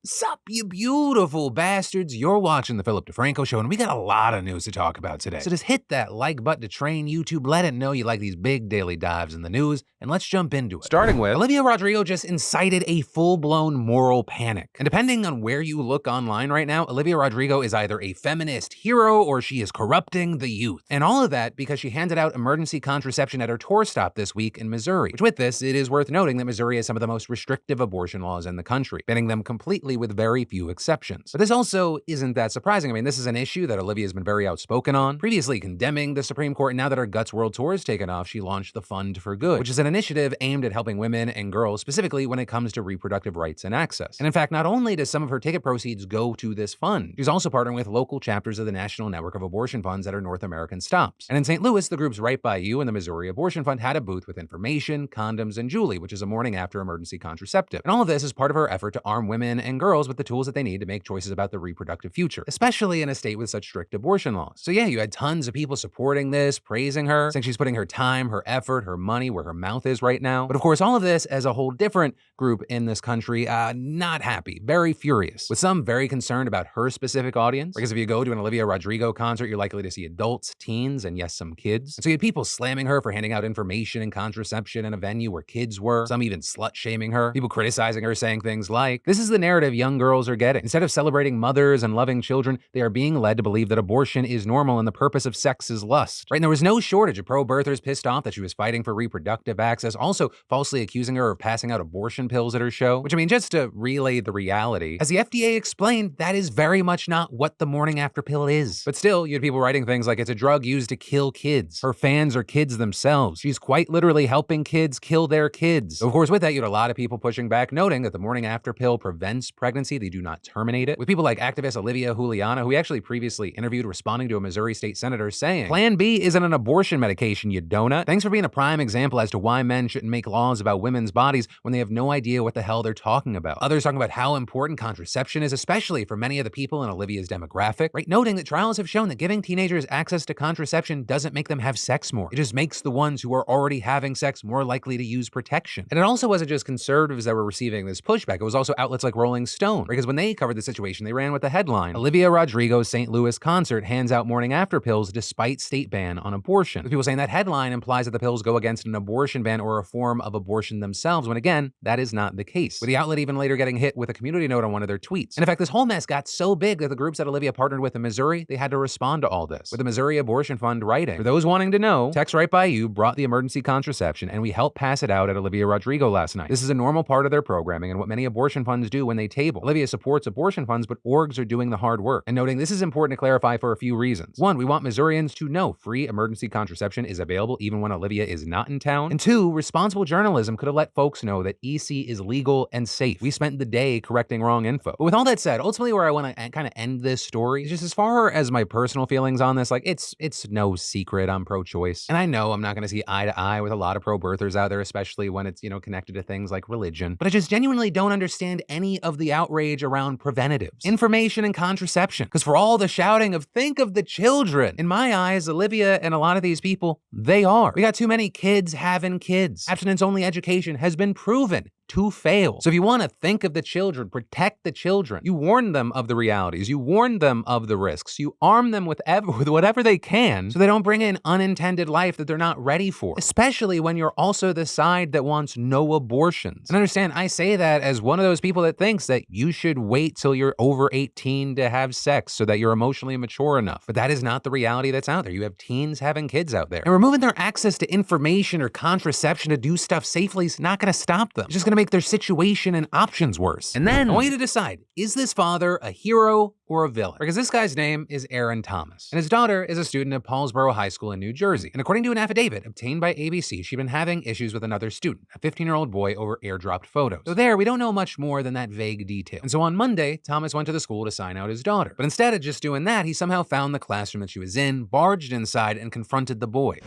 Sup, you beautiful bastards. You're watching the Philip DeFranco Show, and we got a lot of news to talk about today. So just hit that like button to train YouTube, let it know you like these big daily dives in the news, and let's jump into it. Starting with, Olivia Rodrigo just incited a full-blown moral panic. And depending on where you look online right now, Olivia Rodrigo is either a feminist hero or she is corrupting the youth. And all of that because she handed out emergency contraception at her tour stop this week in Missouri. Which with this, it is worth noting that Missouri has some of the most restrictive abortion laws in the country, banning them completely with very few exceptions. But this also isn't that surprising. I mean, this is an issue that Olivia has been very outspoken on, previously condemning the Supreme Court, and now that her Guts World Tour has taken off, she launched the Fund for Good, which is an initiative aimed at helping women and girls, specifically when it comes to reproductive rights and access. And in fact, not only does some of her ticket proceeds go to this fund, she's also partnering with local chapters of the National Network of Abortion Funds at her North American stops. And in St. Louis, the groups Right By You and the Missouri Abortion Fund had a booth with information, condoms, and Julie, which is a morning after emergency contraceptive. And all of this is part of her effort to arm women and girls with the tools that they need to make choices about their reproductive future, especially in a state with such strict abortion laws. So yeah, you had tons of people supporting this, praising her, saying she's putting her time, her effort, her money where her mouth is right now. But of course, all of this as a whole different group in this country, not happy, very furious, with some very concerned about her specific audience. Because if you go to an Olivia Rodrigo concert, you're likely to see adults, teens, and yes, some kids. And so you had people slamming her for handing out information and contraception in a venue where kids were, some even slut-shaming her, people criticizing her, saying things like, "This is the narrative young girls are getting. Instead of celebrating mothers and loving children, they are being led to believe that abortion is normal and the purpose of sex is lust." Right? And there was no shortage of pro-birthers pissed off that she was fighting for reproductive access, also falsely accusing her of passing out abortion pills at her show. Which, I mean, just to relay the reality, as the FDA explained, that is very much not what the morning after pill is. But still, you had people writing things like, it's a drug used to kill kids. Her fans are kids themselves. She's quite literally helping kids kill their kids. So of course, with that, you had a lot of people pushing back, noting that the morning after pill prevents pregnancy. They do not terminate it. With people like activist Olivia Juliana, who we actually previously interviewed, responding to a Missouri state senator saying, "Plan B isn't an abortion medication, you donut. Thanks for being a prime example as to why men shouldn't make laws about women's bodies when they have no idea what the hell they're talking about." Others talking about how important contraception is, especially for many of the people in Olivia's demographic, right? Noting that trials have shown that giving teenagers access to contraception doesn't make them have sex more. It just makes the ones who are already having sex more likely to use protection. And it also wasn't just conservatives that were receiving this pushback. It was also outlets like Rolling Stone, because when they covered the situation, they ran with the headline, "Olivia Rodrigo's St. Louis concert hands out morning after pills despite state ban on abortion." With people saying that headline implies that the pills go against an abortion ban or a form of abortion themselves, when again, that is not the case. With the outlet even later getting hit with a community note on one of their tweets. And in fact, this whole mess got so big that the groups that Olivia partnered with in Missouri, they had to respond to all this, with the Missouri Abortion Fund writing, "For those wanting to know, Text Right By You brought the emergency contraception and we helped pass it out at Olivia Rodrigo last night. This is a normal part of their programming and what many abortion funds do when they table. Olivia supports abortion funds, but orgs are doing the hard work." And noting this is important to clarify for a few reasons. One, we want Missourians to know free emergency contraception is available even when Olivia is not in town. And two, responsible journalism could have let folks know that EC is legal and safe. We spent the day correcting wrong info. But with all that said, ultimately where I want to kind of end this story is just as far as my personal feelings on this, like it's no secret I'm pro-choice. And I know I'm not going to see eye to eye with a lot of pro-birthers out there, especially when it's, connected to things like religion. But I just genuinely don't understand any of the outrage around preventatives, information, and contraception. Because for all the shouting of think of the children, in my eyes, Olivia and a lot of these people, they are. We got too many kids having kids. Abstinence-only education has been proven to fail. So if you want to think of the children, protect the children, you warn them of the realities, you warn them of the risks, you arm them with whatever they can so they don't bring in unintended life that they're not ready for, especially when you're also the side that wants no abortions. And understand, I say that as one of those people that thinks that you should wait till you're over 18 to have sex so that you're emotionally mature enough. But that is not the reality that's out there. You have teens having kids out there. And removing their access to information or contraception to do stuff safely is not going to stop them. It's just going to make their situation and options worse. And then I want you to decide, is this father a hero or a villain? Because this guy's name is Aaron Thomas, and his daughter is a student at Paulsboro High School in New Jersey. And according to an affidavit obtained by ABC, she'd been having issues with another student, a 15-year-old boy, over airdropped photos. So there, we don't know much more than that vague detail. And so on Monday, Thomas went to the school to sign out his daughter. But instead of just doing that, he somehow found the classroom that she was in, barged inside, and confronted the boy.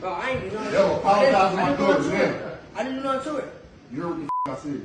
I didn't do nothing to it. I didn't do nothing to it. I see you.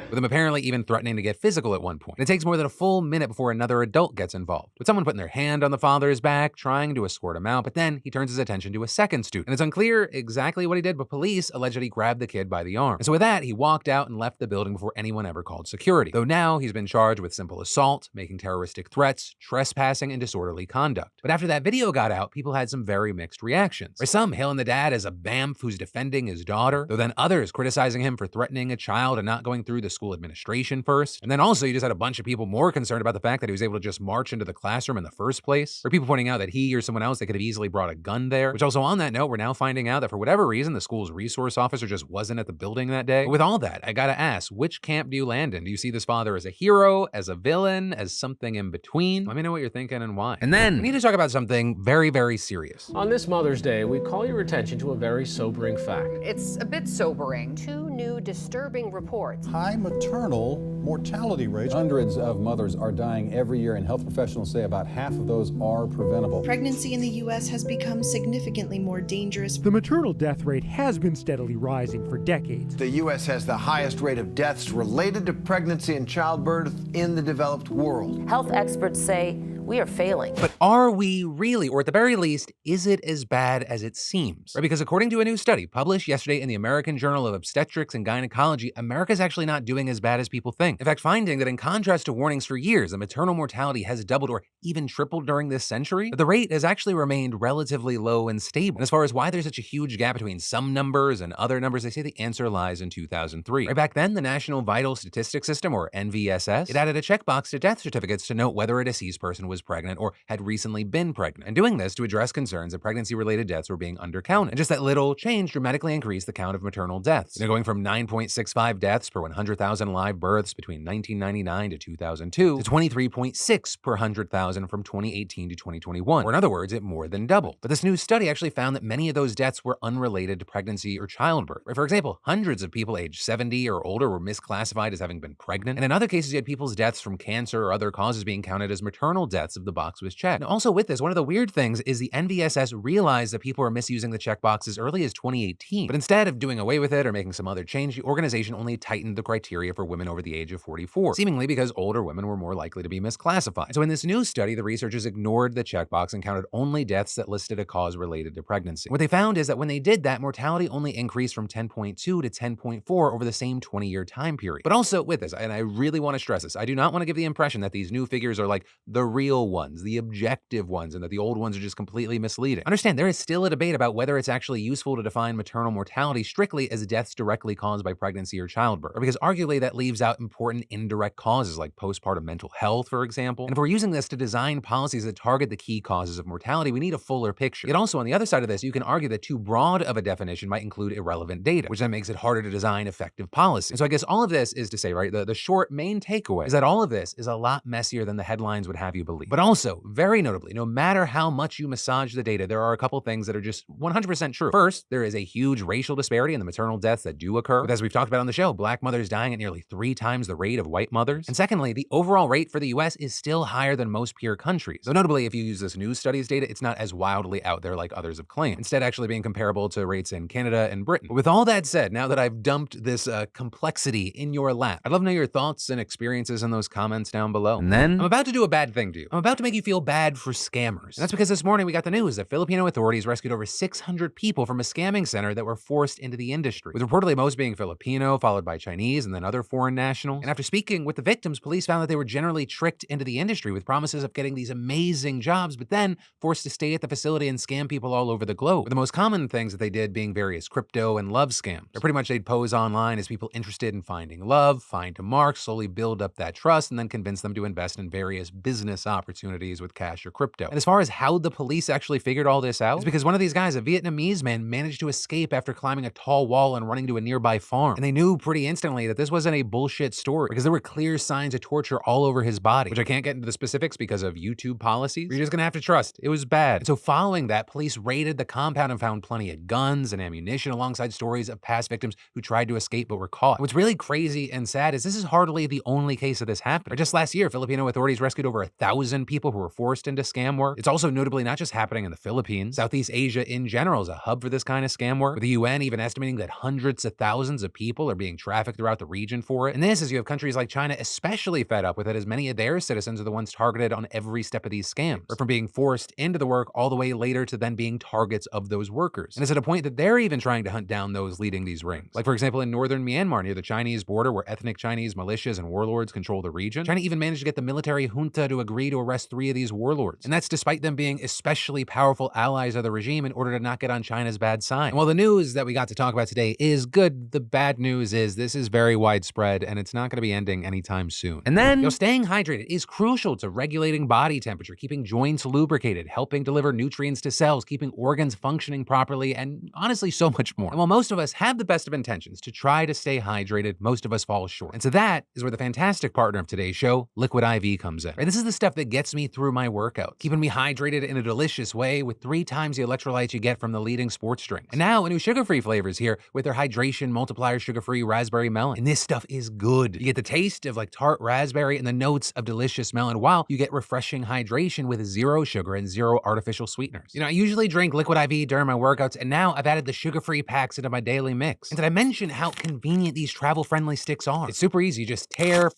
With him apparently even threatening to get physical at one point. It takes more than a full minute before another adult gets involved, with someone putting their hand on the father's back, trying to escort him out, but then he turns his attention to a second student. And it's unclear exactly what he did, but police allege that he grabbed the kid by the arm. And so with that, he walked out and left the building before anyone ever called security. Though now he's been charged with simple assault, making terroristic threats, trespassing, and disorderly conduct. But after that video got out, people had some very mixed reactions. With some hailing the dad as a BAMF who's defending his daughter, though then others criticizing him for threatening a child and not going through the school administration first. And then also you just had a bunch of people more concerned about the fact that he was able to just march into the classroom in the first place, or people pointing out that he or someone else, they could have easily brought a gun there. Which also, on that note, we're now finding out that for whatever reason, the school's resource officer just wasn't at the building that day. But with all that, I gotta ask, which camp do you land in? Do you see this father as a hero, as a villain, as something in between? Let me know what you're thinking and why. And then we need to talk about something very, very serious. On this Mother's Day, we call your attention to a very sobering fact. It's a bit sobering. Two new disturbing reports. High maternal mortality rates. Hundreds of mothers are dying every year, and health professionals say about half of those are preventable. Pregnancy in the U.S. has become significantly more dangerous. The maternal death rate has been steadily rising for decades. The U.S. has the highest rate of deaths related to pregnancy and childbirth in the developed world. Health experts say we are failing. But are we really? Or at the very least, is it as bad as it seems? Right? Because according to a new study published yesterday in the American Journal of Obstetrics and Gynecology, America's actually not doing as bad as people think. In fact, finding that in contrast to warnings for years, that maternal mortality has doubled or even tripled during this century, the rate has actually remained relatively low and stable. And as far as why there's such a huge gap between some numbers and other numbers, they say the answer lies in 2003. Right back then, the National Vital Statistics System, or NVSS, it added a checkbox to death certificates to note whether a deceased person was pregnant or had recently been pregnant, and doing this to address concerns that pregnancy-related deaths were being undercounted. And just that little change dramatically increased the count of maternal deaths, going from 9.65 deaths per 100,000 live births between 1999 to 2002 to 23.6 per 100,000 from 2018 to 2021, or in other words, it more than doubled. But this new study actually found that many of those deaths were unrelated to pregnancy or childbirth. For example, hundreds of people aged 70 or older were misclassified as having been pregnant, and in other cases, you had people's deaths from cancer or other causes being counted as maternal deaths if the box was checked. And also with this, one of the weird things is the NVSS realized that people were misusing the checkbox as early as 2018. But instead of doing away with it or making some other change, the organization only tightened the criteria for women over the age of 44, seemingly because older women were more likely to be misclassified. So in this new study, the researchers ignored the checkbox and counted only deaths that listed a cause related to pregnancy. What they found is that when they did that, mortality only increased from 10.2 to 10.4 over the same 20-year time period. But also with this, and I really want to stress this, I do not want to give the impression that these new figures are like the real ones, the objective ones, and that the old ones are just completely misleading. Understand, there is still a debate about whether it's actually useful to define maternal mortality strictly as deaths directly caused by pregnancy or childbirth, because arguably that leaves out important indirect causes like postpartum mental health, for example. And if we're using this to design policies that target the key causes of mortality, we need a fuller picture. Yet also on the other side of this, you can argue that too broad of a definition might include irrelevant data, which then makes it harder to design effective policy. And so I guess all of this is to say, right, the short main takeaway is that all of this is a lot messier than the headlines would have you believe. But also, very notably, no matter how much you massage the data, there are a couple things that are just 100% true. First, there is a huge racial disparity in the maternal deaths that do occur, with, as we've talked about on the show, Black mothers dying at nearly 3 times the rate of white mothers. And secondly, the overall rate for the US is still higher than most peer countries. Though notably, if you use this news studies data, it's not as wildly out there like others have claimed, instead actually being comparable to rates in Canada and Britain. But with all that said, now that I've dumped this complexity in your lap, I'd love to know your thoughts and experiences in those comments down below. And then, I'm about to do a bad thing to you. I'm about to make you feel bad for scammers. And that's because this morning we got the news that Filipino authorities rescued over 600 people from a scamming center that were forced into the industry, with reportedly most being Filipino, followed by Chinese, and then other foreign nationals. And after speaking with the victims, police found that they were generally tricked into the industry with promises of getting these amazing jobs, but then forced to stay at the facility and scam people all over the globe. With the most common things that they did being various crypto and love scams. Or pretty much they'd pose online as people interested in finding love, find to mark, slowly build up that trust, and then convince them to invest in various business opportunities with cash or crypto. And as far as how the police actually figured all this out, it's because one of these guys, a Vietnamese man, managed to escape after climbing a tall wall and running to a nearby farm. And they knew pretty instantly that this wasn't a bullshit story, because there were clear signs of torture all over his body, which I can't get into the specifics because of YouTube policies. You're just gonna have to trust. It was bad. And so following that, police raided the compound and found plenty of guns and ammunition alongside stories of past victims who tried to escape but were caught. And what's really crazy and sad is this is hardly the only case of this happening. Just last year, Filipino authorities rescued over 1,000 2,000 people who were forced into scam work. It's also notably not just happening in the Philippines. Southeast Asia in general is a hub for this kind of scam work, with the UN even estimating that hundreds of thousands of people are being trafficked throughout the region for it. And this is you have countries like China especially fed up with it, as many of their citizens are the ones targeted on every step of these scams, or from being forced into the work all the way later to then being targets of those workers. And it's at a point that they're even trying to hunt down those leading these rings. Like, for example, in northern Myanmar near the Chinese border, where ethnic Chinese militias and warlords control the region, China even managed to get the military junta to agree to arrest 3 of these warlords. And that's despite them being especially powerful allies of the regime in order to not get on China's bad side. And while the news that we got to talk about today is good, the bad news is this is very widespread and it's not going to be ending anytime soon. And then, staying hydrated is crucial to regulating body temperature, keeping joints lubricated, helping deliver nutrients to cells, keeping organs functioning properly, and honestly so much more. And while most of us have the best of intentions to try to stay hydrated, most of us fall short. And so that is where the fantastic partner of today's show, LiquidIV, comes in. Right? This is the stuff that gets me through my workout, keeping me hydrated in a delicious way with 3 times the electrolytes you get from the leading sports drink. And now a new sugar-free flavors here with their hydration multiplier sugar-free raspberry melon. And this stuff is good. You get the taste of like tart raspberry and the notes of delicious melon, while you get refreshing hydration with 0 sugar and 0 artificial sweeteners. You know, I usually drink LiquidIV during my workouts, and now I've added the sugar-free packs into my daily mix. And did I mention how convenient these travel-friendly sticks are? It's super easy. You just tear,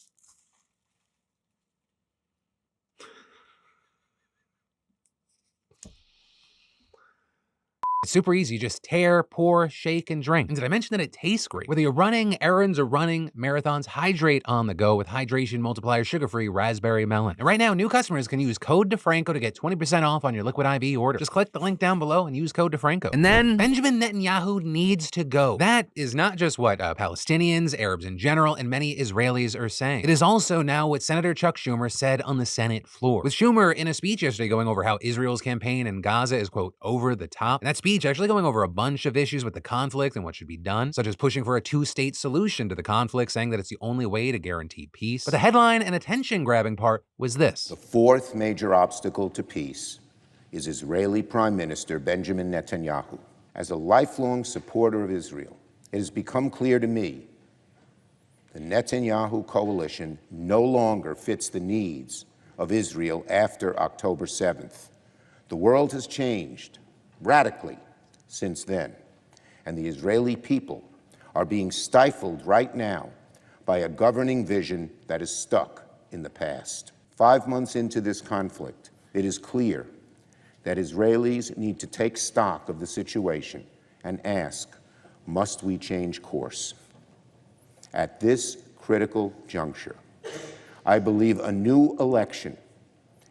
It's super easy. You just tear, pour, shake, and drink. And did I mention that it tastes great? Whether you're running errands or running marathons, hydrate on the go with Hydration Multiplier Sugar-Free Raspberry Melon. And right now, new customers can use code DeFranco to get 20% off on your LiquidIV order. Just click the link down below and use code DeFranco. And then, Benjamin Netanyahu needs to go. That is not just what Palestinians, Arabs in general, and many Israelis are saying. It is also now what Senator Chuck Schumer said on the Senate floor. With Schumer in a speech yesterday going over how Israel's campaign in Gaza is, quote, over the top. And that speech actually going over a bunch of issues with the conflict and what should be done, such as pushing for a 2-state solution to the conflict, saying that it's the only way to guarantee peace. But the headline and attention-grabbing part was this. The 4th major obstacle to peace is Israeli Prime Minister Benjamin Netanyahu. As a lifelong supporter of Israel, it has become clear to me the Netanyahu coalition no longer fits the needs of Israel after October 7th. The world has changed radically since then, and the Israeli people are being stifled right now by a governing vision that is stuck in the past. 5 months into this conflict, it is clear that Israelis need to take stock of the situation and ask, must we change course? At this critical juncture, I believe a new election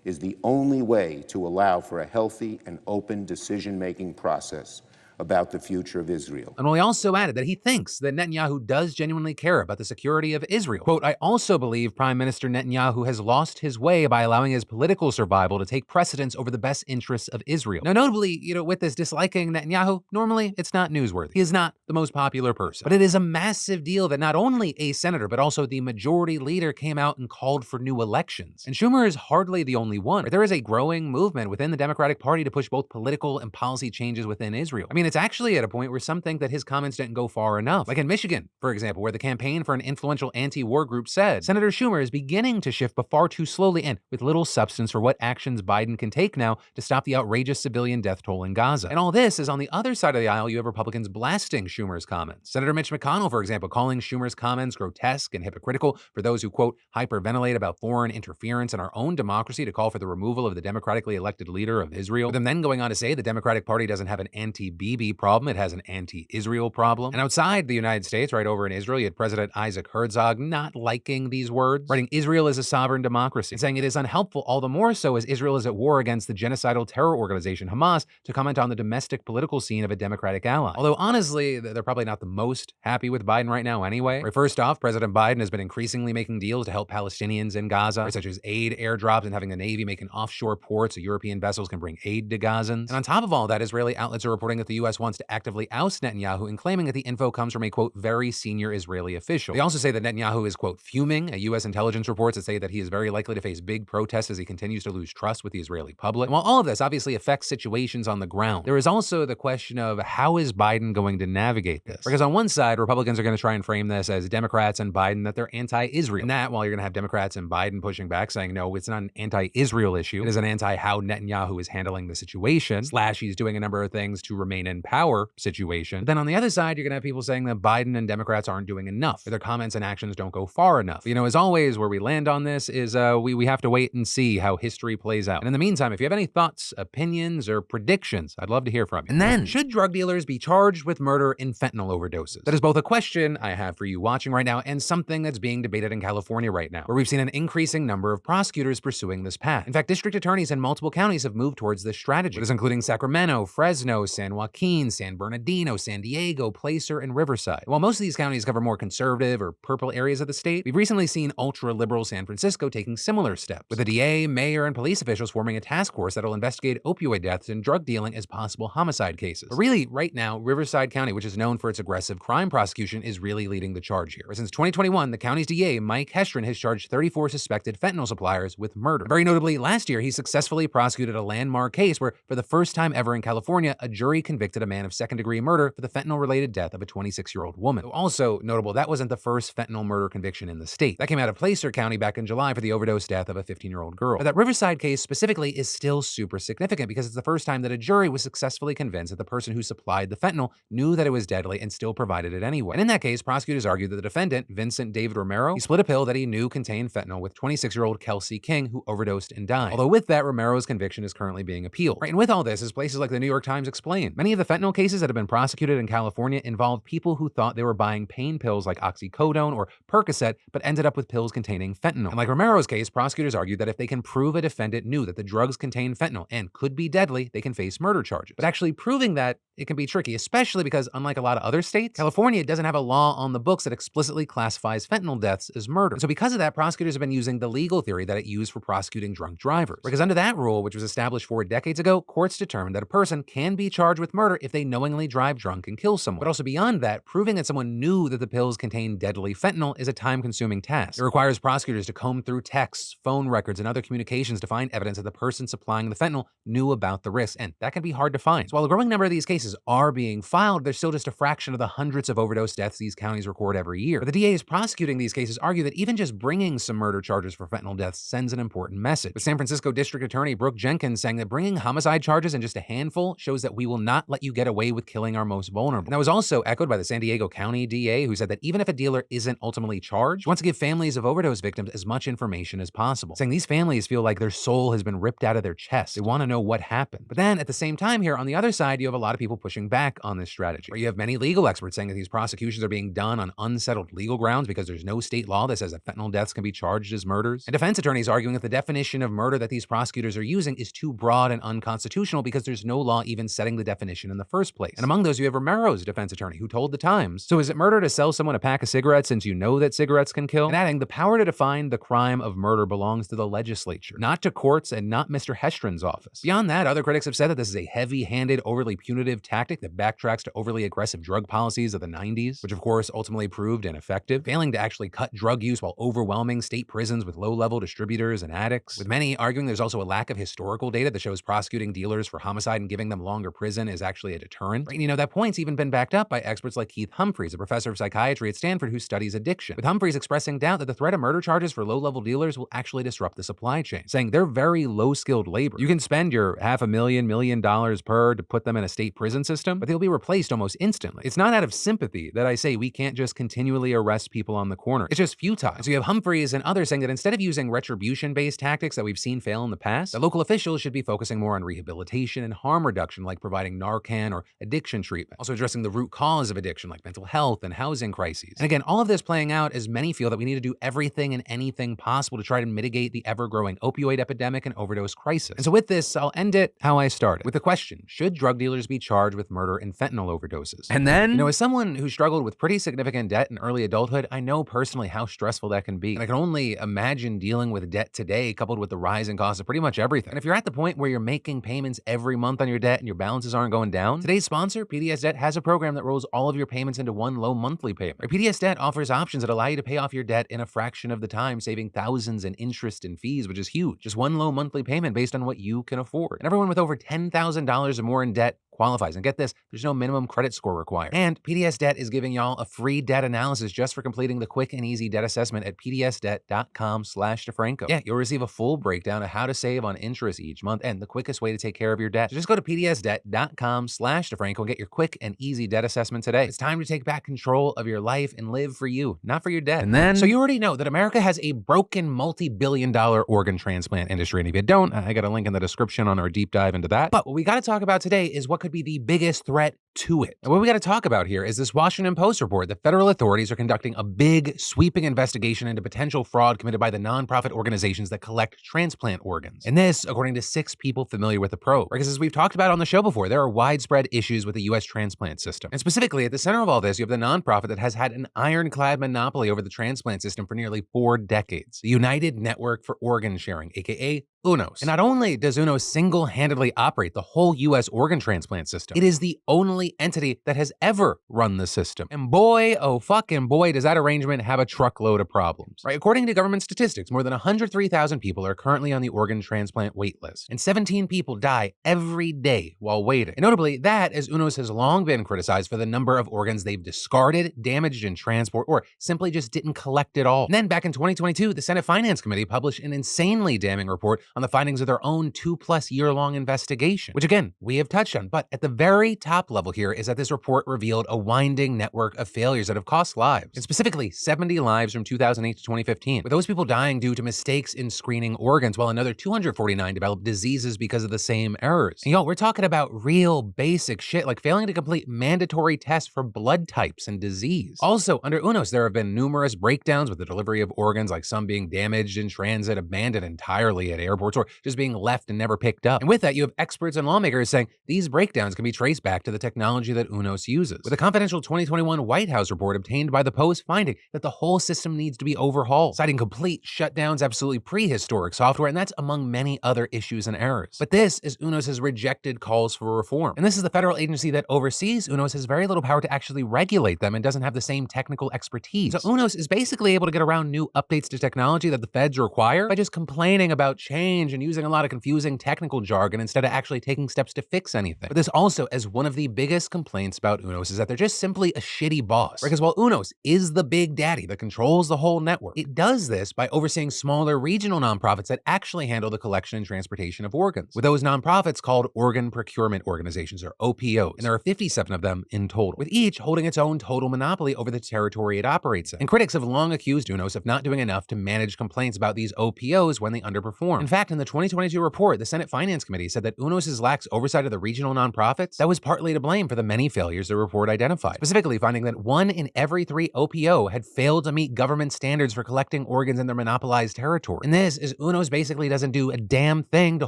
is the only way to allow for a healthy and open decision-making process about the future of Israel. And he also added that he thinks that Netanyahu does genuinely care about the security of Israel. Quote, I also believe Prime Minister Netanyahu has lost his way by allowing his political survival to take precedence over the best interests of Israel. Now, notably, with this disliking Netanyahu, normally it's not newsworthy. He is not the most popular person. But it is a massive deal that not only a senator, but also the majority leader came out and called for new elections. And Schumer is hardly the only one. There is a growing movement within the Democratic Party to push both political and policy changes within Israel. I mean, it's actually at a point where some think that his comments didn't go far enough. Like in Michigan, for example, where the campaign for an influential anti-war group said, Senator Schumer is beginning to shift, but far too slowly and with little substance for what actions Biden can take now to stop the outrageous civilian death toll in Gaza. And all this is on the other side of the aisle. You have Republicans blasting Schumer's comments. Senator Mitch McConnell, for example, calling Schumer's comments grotesque and hypocritical for those who, quote, hyperventilate about foreign interference in our own democracy to call for the removal of the democratically elected leader of Israel. With them then going on to say the Democratic Party doesn't have an anti-Bibi problem, it has an anti-Israel problem. And outside the United States, right over in Israel, you had President Isaac Herzog not liking these words, writing Israel is a sovereign democracy, and saying it is unhelpful, all the more so as Israel is at war against the genocidal terror organization Hamas, to comment on the domestic political scene of a Democratic ally. Although honestly, they're probably not the most happy with Biden right now anyway. Right, first off, President Biden has been increasingly making deals to help Palestinians in Gaza, right, such as aid airdrops and having the Navy make an offshore port so European vessels can bring aid to Gazans. And on top of all that, Israeli outlets are reporting that the U.S. wants to actively oust Netanyahu and claiming that the info comes from a, quote, very senior Israeli official. They also say that Netanyahu is, quote, fuming at U.S. intelligence reports that say that he is very likely to face big protests as he continues to lose trust with the Israeli public. And while all of this obviously affects situations on the ground, there is also the question of how is Biden going to navigate this? Because on one side, Republicans are going to try and frame this as Democrats and Biden that they're anti-Israel. And that, while you're going to have Democrats and Biden pushing back saying, no, it's not an anti-Israel issue. It is an anti-how Netanyahu is handling the situation, / he's doing a number of things to remain in power situation. But then on the other side, you're going to have people saying that Biden and Democrats aren't doing enough. Their comments and actions don't go far enough. You know, as always, where we land on this is we have to wait and see how history plays out. And in the meantime, if you have any thoughts, opinions, or predictions, I'd love to hear from you. And then, should drug dealers be charged with murder in fentanyl overdoses? That is both a question I have for you watching right now and something that's being debated in California right now, where we've seen an increasing number of prosecutors pursuing this path. In fact, district attorneys in multiple counties have moved towards this strategy. It is including Sacramento, Fresno, San Joaquin, San Bernardino, San Diego, Placer, and Riverside. While most of these counties cover more conservative or purple areas of the state, we've recently seen ultra-liberal San Francisco taking similar steps, with the DA, mayor, and police officials forming a task force that'll investigate opioid deaths and drug dealing as possible homicide cases. But really, right now, Riverside County, which is known for its aggressive crime prosecution, is really leading the charge here. Since 2021, the county's DA, Mike Hestron, has charged 34 suspected fentanyl suppliers with murder. Very notably, last year, he successfully prosecuted a landmark case where, for the first time ever in California, a jury convicted a man of second-degree murder for the fentanyl-related death of a 26-year-old woman. Also notable, that wasn't the first fentanyl murder conviction in the state. That came out of Placer County back in July for the overdose death of a 15-year-old girl. But that Riverside case specifically is still super significant because it's the first time that a jury was successfully convinced that the person who supplied the fentanyl knew that it was deadly and still provided it anyway. And in that case, prosecutors argued that the defendant, Vincent David Romero, he split a pill that he knew contained fentanyl with 26-year-old Kelsey King, who overdosed and died. Although with that, Romero's conviction is currently being appealed. Right, and with all this, as places like the New York Times explain, many of the fentanyl cases that have been prosecuted in California involved people who thought they were buying pain pills like oxycodone or Percocet, but ended up with pills containing fentanyl. And like Romero's case, prosecutors argued that if they can prove a defendant knew that the drugs contain fentanyl and could be deadly, they can face murder charges. But actually proving that, it can be tricky, especially because unlike a lot of other states, California doesn't have a law on the books that explicitly classifies fentanyl deaths as murder. And so because of that, prosecutors have been using the legal theory that it used for prosecuting drunk drivers. Because under that rule, which was established 4 decades ago, courts determined that a person can be charged with murder if they knowingly drive drunk and kill someone. But also beyond that, proving that someone knew that the pills contain deadly fentanyl is a time-consuming task. It requires prosecutors to comb through texts, phone records, and other communications to find evidence that the person supplying the fentanyl knew about the risk, and that can be hard to find. So while a growing number of these cases are being filed, they're still just a fraction of the hundreds of overdose deaths these counties record every year. But the DAs prosecuting these cases argue that even just bringing some murder charges for fentanyl deaths sends an important message. With San Francisco District Attorney Brooke Jenkins saying that bringing homicide charges in just a handful shows that we will not let you get away with killing our most vulnerable. And that was also echoed by the San Diego County DA, who said that even if a dealer isn't ultimately charged, he wants to give families of overdose victims as much information as possible, saying these families feel like their soul has been ripped out of their chest. They want to know what happened. But then at the same time here, on the other side, you have a lot of people pushing back on this strategy, where you have many legal experts saying that these prosecutions are being done on unsettled legal grounds because there's no state law that says that fentanyl deaths can be charged as murders. And defense attorneys arguing that the definition of murder that these prosecutors are using is too broad and unconstitutional because there's no law even setting the definition in the first place. And among those, you have Romero's defense attorney, who told The Times, "So is it murder to sell someone a pack of cigarettes since you know that cigarettes can kill?" And adding, the power to define the crime of murder belongs to the legislature, not to courts and not Mr. Hestron's office. Beyond that, other critics have said that this is a heavy-handed, overly punitive tactic that backtracks to overly aggressive drug policies of the 90s, which of course ultimately proved ineffective, failing to actually cut drug use while overwhelming state prisons with low-level distributors and addicts, with many arguing there's also a lack of historical data that shows prosecuting dealers for homicide and giving them longer prison is actually a deterrent. Right? And you know, that point's even been backed up by experts like Keith Humphreys, a professor of psychiatry at Stanford who studies addiction, with Humphreys expressing doubt that the threat of murder charges for low-level dealers will actually disrupt the supply chain, saying they're very low-skilled labor. You can spend your $500,000, $1 million per to put them in a state prison system, but they'll be replaced almost instantly. It's not out of sympathy that I say we can't just continually arrest people on the corner. It's just futile. So you have Humphreys and others saying that instead of using retribution-based tactics that we've seen fail in the past, the local officials should be focusing more on rehabilitation and harm reduction, like providing Narcan or addiction treatment. Also addressing the root cause of addiction, like mental health and housing crises. And again, all of this playing out as many feel that we need to do everything and anything possible to try to mitigate the ever-growing opioid epidemic and overdose crisis. And so with this, I'll end it how I started, with the question, should drug dealers be charged with murder and fentanyl overdoses? And then, you know, as someone who struggled with pretty significant debt in early adulthood, I know personally how stressful that can be. And I can only imagine dealing with debt today, coupled with the rising cost of pretty much everything. And if you're at the point where you're making payments every month on your debt and your balances aren't going going down? Today's sponsor, PDS Debt, has a program that rolls all of your payments into one low monthly payment. PDS Debt offers options that allow you to pay off your debt in a fraction of the time, saving thousands in interest and fees, which is huge. Just one low monthly payment based on what you can afford. And everyone with over $10,000 or more in debt qualifies. And get this, there's no minimum credit score required. And PDS Debt is giving y'all a free debt analysis just for completing the quick and easy debt assessment at pdsdebt.com/DeFranco. Yeah, you'll receive a full breakdown of how to save on interest each month and the quickest way to take care of your debt. So just go to pdsdebt.com/DeFranco and get your quick and easy debt assessment today. It's time to take back control of your life and live for you, not for your debt. And then, so you already know that America has a broken multi-billion-dollar organ transplant industry. And if you don't, I got a link in the description on our deep dive into that. But what we got to talk about today is what could be the biggest threat to it. And what we got to talk about here is this Washington Post report that federal authorities are conducting a big, sweeping investigation into potential fraud committed by the nonprofit organizations that collect transplant organs. And this, according to 6 people familiar with the probe. Because as we've talked about on the show before, there are widespread issues with the U.S. transplant system. And specifically, at the center of all this, you have the nonprofit that has had an ironclad monopoly over the transplant system for nearly 4 decades. The United Network for Organ Sharing, aka UNOS. And not only does UNOS single-handedly operate the whole U.S. organ transplant system, it is the only entity that has ever run the system. And boy, oh fucking boy, does that arrangement have a truckload of problems. Right? According to government statistics, more than 103,000 people are currently on the organ transplant wait list, and 17 people die every day while waiting. And notably, that as UNOS has long been criticized for the number of organs they've discarded, damaged in transport, or simply just didn't collect at all. And then back in 2022, the Senate Finance Committee published an insanely damning report on the findings of their own 2+ year-long investigation, which again, we have touched on. But at the very top level here is that this report revealed a winding network of failures that have cost lives, and specifically 70 lives from 2008 to 2015, with those people dying due to mistakes in screening organs, while another 249 developed diseases because of the same errors. And we're talking about real basic shit, like failing to complete mandatory tests for blood types and disease. Also, under UNOS, there have been numerous breakdowns with the delivery of organs, like some being damaged in transit, abandoned entirely at airports, or just being left and never picked up. And with that, you have experts and lawmakers saying these breakdowns can be traced back to the technology that UNOS uses, with a confidential 2021 White House report obtained by the Post finding that the whole system needs to be overhauled, citing complete shutdowns, absolutely prehistoric software, and that's among many other issues and errors. But this is UNOS's rejected calls for reform. And this is the federal agency that oversees UNOS has very little power to actually regulate them and doesn't have the same technical expertise. So UNOS is basically able to get around new updates to technology that the feds require by just complaining about change and using a lot of confusing technical jargon instead of actually taking steps to fix anything. But this also, as one of the biggest complaints about UNOS, is that they're just simply a shitty boss. Because while UNOS is the big daddy that controls the whole network, it does this by overseeing smaller regional nonprofits that actually handle the collection and transportation of organs, with those nonprofits called organ procurement organizations, or OPOs. And there are 57 of them in total, with each holding its own total monopoly over the territory it operates in. And critics have long accused UNOS of not doing enough to manage complaints about these OPOs when they underperform. In fact, in the 2022 report, the Senate Finance Committee said that UNOS's lax oversight of the regional nonprofits, that was partly to blame for the many failures the report identified, specifically finding that 1 in every 3 OPO had failed to meet government standards for collecting organs in their monopolized territory. And this is UNOS basically doesn't do a damn thing to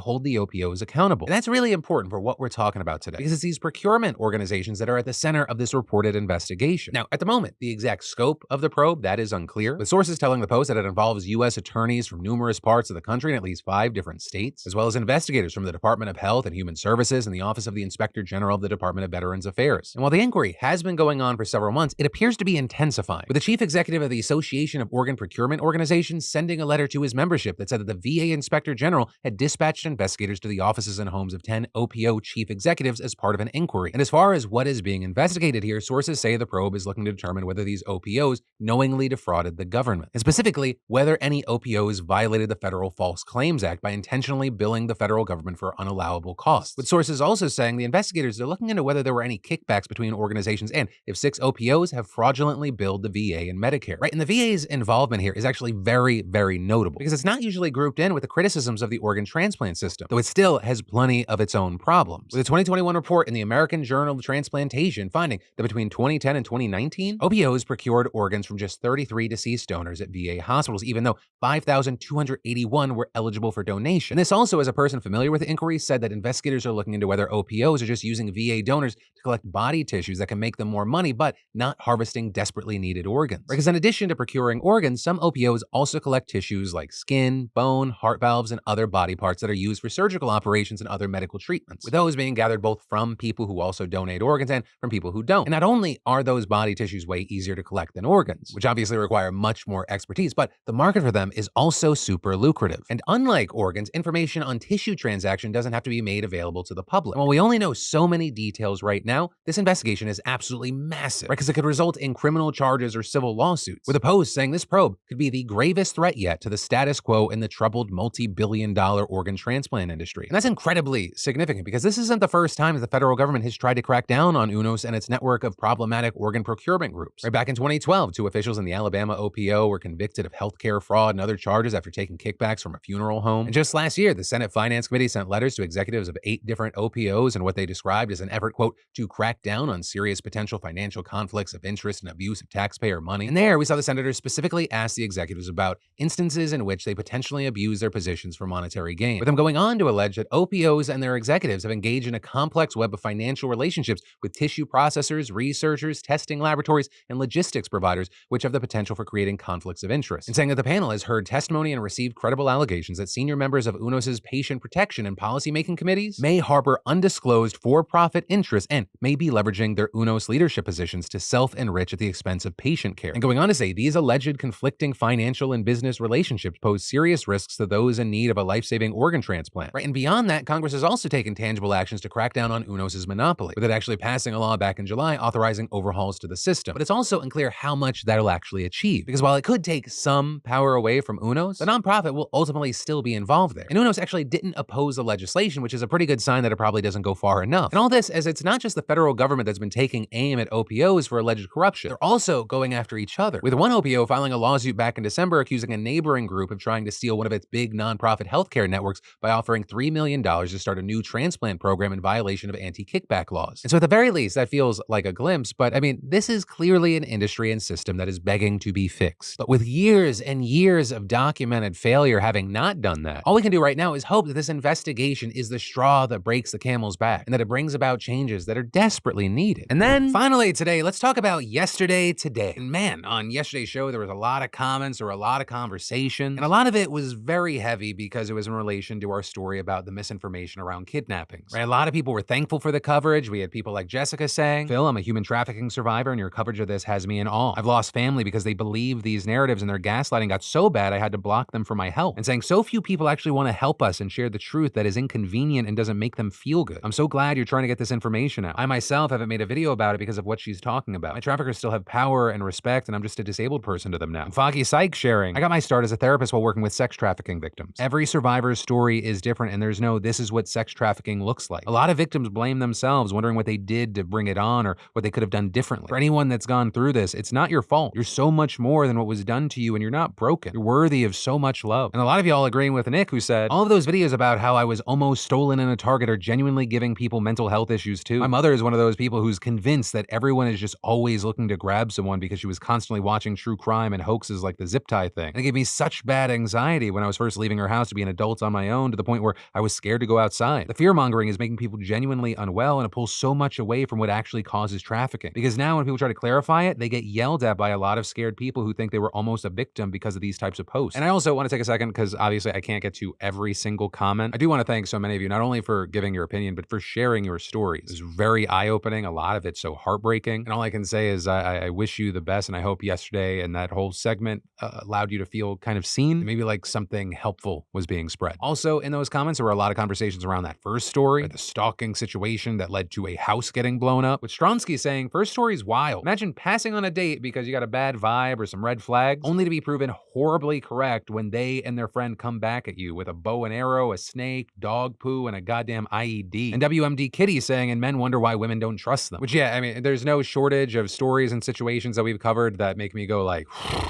hold the OPOs accountable. And that's really important for what we're talking about today, because it's these procurement organizations that are at the center of this reported investigation. Now, at the moment, the exact scope of the probe, that is unclear, with sources telling the Post that it involves U.S. attorneys from numerous parts of the country in at least 5 different states, as well as investigators from the Department of Health and Human Services and the Office of the Inspector General of the Department of Veterans Affairs. And while the inquiry has been going on for several months, it appears to be intensifying, with the chief executive of the Association of Organ Procurement Organizations sending a letter to his membership that said that the VA Inspector General had dispatched investigators to the offices and homes of 10 OPO chief executives as part of an inquiry. And as far as what is being investigated here, sources say the probe is looking to determine whether these OPOs knowingly defrauded the government, and specifically whether any OPOs violated the Federal False Claims Act by intentionally billing the federal government for unallowable costs. With sources also saying the investigators are looking into whether there were any kickbacks between organizations and if 6 OPOs have fraudulently billed the VA and Medicare. Right? And the VA's involvement here is actually very, very notable, because it's not usually grouped in with the criticisms of the organ transplant system, though it still has plenty of its own problems. With a 2021 report in the American Journal of Transplantation finding that between 2010 and 2019, OPOs procured organs from just 33 deceased donors at VA hospitals, even though 5,281 were eligible for donation. And this also, as a person familiar with the inquiry, said that investigators are looking into whether OPOs are just using VA donors to collect body tissues that can make them more money, but not harvesting desperately needed organs. Because in addition to procuring organs, some OPOs also collect tissues like skin, bone, heart valves, and other body parts that are used for surgical operations and other medical treatments, with those being gathered both from people who also donate organs and from people who don't. And not only are those body tissues way easier to collect than organs, which obviously require much more expertise, but the market for them is also super lucrative. And unlike organs, information on tissue transaction doesn't have to be made available to the public. And while we only know so many details right now, this investigation is absolutely massive, right? Because it could result in criminal charges or civil lawsuits, with a post saying this probe could be the gravest threat yet to the status quo in the troubled multi-billion-dollar organ transplant industry. And that's incredibly significant because this isn't the first time that the federal government has tried to crack down on UNOS and its network of problematic organ procurement groups. Right back in 2012, 2 officials in the Alabama OPO were convicted of healthcare fraud and other charges after taking kickbacks from a funeral home. And just last year, the Senate Finance Committee sent letters to executives of 8 different OPOs in what they described as an effort, quote, to crack down on serious potential financial conflicts of interest and abuse of taxpayer money. And there, we saw the senators specifically ask the executives about instances in which they potentially abuse their positions for monetary gain, with them going on to allege that OPOs and their executives have engaged in a complex web of financial relationships with tissue processors, researchers, testing laboratories, and logistics providers, which have the potential for creating conflicts of interest. And saying that the panel has heard testimony and received credible allegations that senior members of UNOS's patient protection and policymaking committees may harbor undisclosed for-profit interests and may be leveraging their UNOS leadership positions to self-enrich at the expense of patient care. And going on to say these alleged conflicting financial and business relationships pose serious risks to those in need of a life-saving organ transplant. Right? And beyond that, Congress has also taken tangible actions to crack down on UNOS's monopoly, with it actually passing a law back in July authorizing overhauls to the system. But it's also unclear how much that'll actually achieve, because while it could take some power away from UNOS, the nonprofit will ultimately still be involved there. And UNOS actually didn't oppose the legislation, which is a pretty good sign that it probably doesn't go far enough. And all this as it's not just the federal government that's been taking aim at OPOs for alleged corruption. They're also going after each other, with one OPO filing a lawsuit back in December accusing a neighboring group of trying to steal one of its big nonprofit healthcare networks by offering $3 million to start a new transplant program in violation of anti-kickback laws. And so at the very least, that feels like a glimpse, but I mean, this is clearly an industry and system that is begging to be fixed. But with years and years of documented failure having not done that, all we can do right now is hope that this investigation is the straw that breaks the camel's back and that it brings about changes that are desperately needed. And then finally today, let's talk about yesterday today. And man, on yesterday's show, there was a lot of comments or a lot of conversation, and a lot of it was very heavy because it was in relation to our story about the misinformation around kidnappings. Right? A lot of people were thankful for the coverage. We had people like Jessica saying, Phil, I'm a human trafficking survivor and your coverage of this has me in awe. I've lost family because they believe these narratives and their gaslighting got so bad I had to block them from my help. And saying so few people actually want to help us and share the truth that is inconvenient and doesn't make them feel good. I'm so glad you're trying to get this information out. I myself haven't made a video about it because of what she's talking about. My traffickers still have power and respect and I'm just a disabled person to them now. And Foggy Psych sharing, I got my start as a therapist while working with sex trafficking victims. Every survivor's story is different and there's no this is what sex trafficking looks like. A lot of victims blame themselves, wondering what they did to bring it on or what they could have done differently. For anyone that's gone through this, it's not your fault. You're so much more than what was done to you and you're not broken. You're worthy of so much love. And a lot of y'all agreeing with Nick, who said, all of those videos about how I was almost stolen in a Target are genuinely giving people mental health issues too. My mother is one of those people who's convinced that everyone is just always looking to grab someone because she was constantly watching true crime and hoaxes like the zip tie thing. And it gave me such bad anxiety when I was first leaving her house to be an adult on my own, to the point where I was scared to go outside. The fear-mongering is making people genuinely unwell, and it pulls so much away from what actually causes trafficking. Because now when people try to clarify it, they get yelled at by a lot of scared people who think they were almost a victim because of these types of posts. And I also want to take a second, because obviously I can't get to every single comment. I do want to thank so many of you, not only for giving your opinion, but for sharing your stories. It's very eye-opening, a lot of it so heartbreaking. And all I can say is I wish you the best, and I hope yesterday and that whole segment allowed you to feel kind of seen, maybe like something helpful was being spread. Also, in those comments, there were a lot of conversations around that first story, the stalking situation that led to a house getting blown up, with Stronsky saying, first story's wild. Imagine passing on a date because you got a bad vibe or some red flags, only to be proven horribly correct when they and their friend come back at you with a bow and arrow, a snake, dog poo, and a goddamn IED. And WMD Kitty saying, and men wonder why women don't trust them. Which, yeah, I mean, there's no shortage of stories and situations that we've covered that make me go like,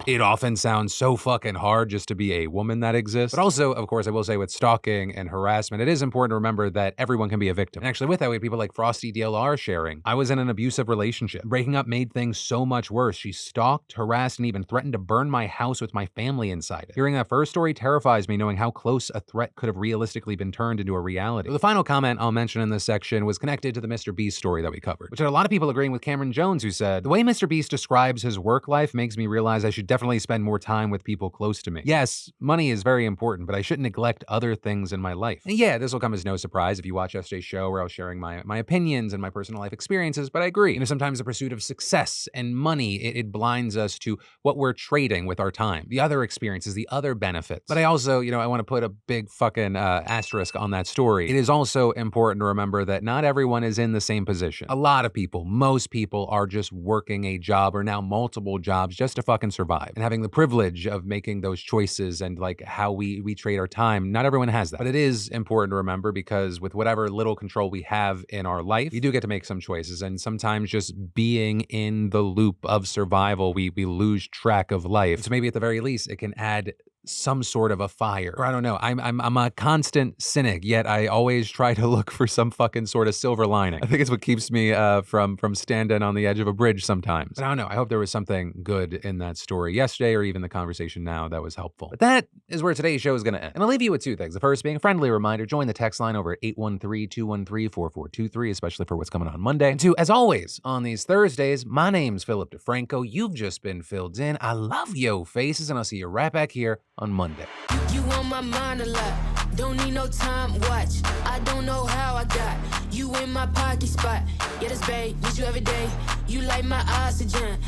it often sounds so fucking hard just to be a woman that exists. But also, of course, I will say with stalking and harassment, it is important to remember that everyone can be a victim. And actually with that, we have people like Frosty DLR sharing, I was in an abusive relationship. Breaking up made things so much worse. She stalked, harassed, and even threatened to burn my house with my family inside it. Hearing that first story terrifies me, knowing how close a threat could have realistically been turned into a reality. The final comment I'll mention in this section was connected to the Mr. Beast story that we covered, which had a lot of people agreeing with Cameron Jones, who said, the way Mr. Beast describes his work life makes me realize I should definitely spend more time with people close to me. Yes, money is very important, but I shouldn't neglect other things in my life. And yeah, this will come as no surprise if you watch yesterday's show where I was sharing my opinions and my personal life experiences, but I agree. Sometimes the pursuit of success and money, it blinds us to what we're trading with our time, the other experiences, the other benefits. But I also, I want to put a big fucking asterisk on that story. It is also important to remember that not everyone is in the same position. A lot of people, most people are just working a job or now multiple jobs just to fucking survive. And having the privilege of making those choices and like how we trade our time, not everyone has that. But it is important to remember because with whatever little control we have in our life, we do get to make some choices. And sometimes just being in the loop of survival, we lose track of life. So maybe at the very least, it can add some sort of a fire. Or I don't know, I'm a constant cynic, yet I always try to look for some fucking sort of silver lining. I think it's what keeps me from standing on the edge of a bridge sometimes. But I don't know, I hope there was something good in that story yesterday or even the conversation now that was helpful. But that is where today's show is going to end. And I'll leave you with two things. The first being a friendly reminder, join the text line over at 813-213-4423, especially for what's coming on Monday. And two, as always, on these Thursdays, my name's Philip DeFranco. You've just been filled in. I love yo faces, and I'll see you right back here on Monday. You on my mind a lot. Don't need no time watch. I don't know how I got you in my pocket spot. Yeah, that's babe, need you every day. You like my oxygen.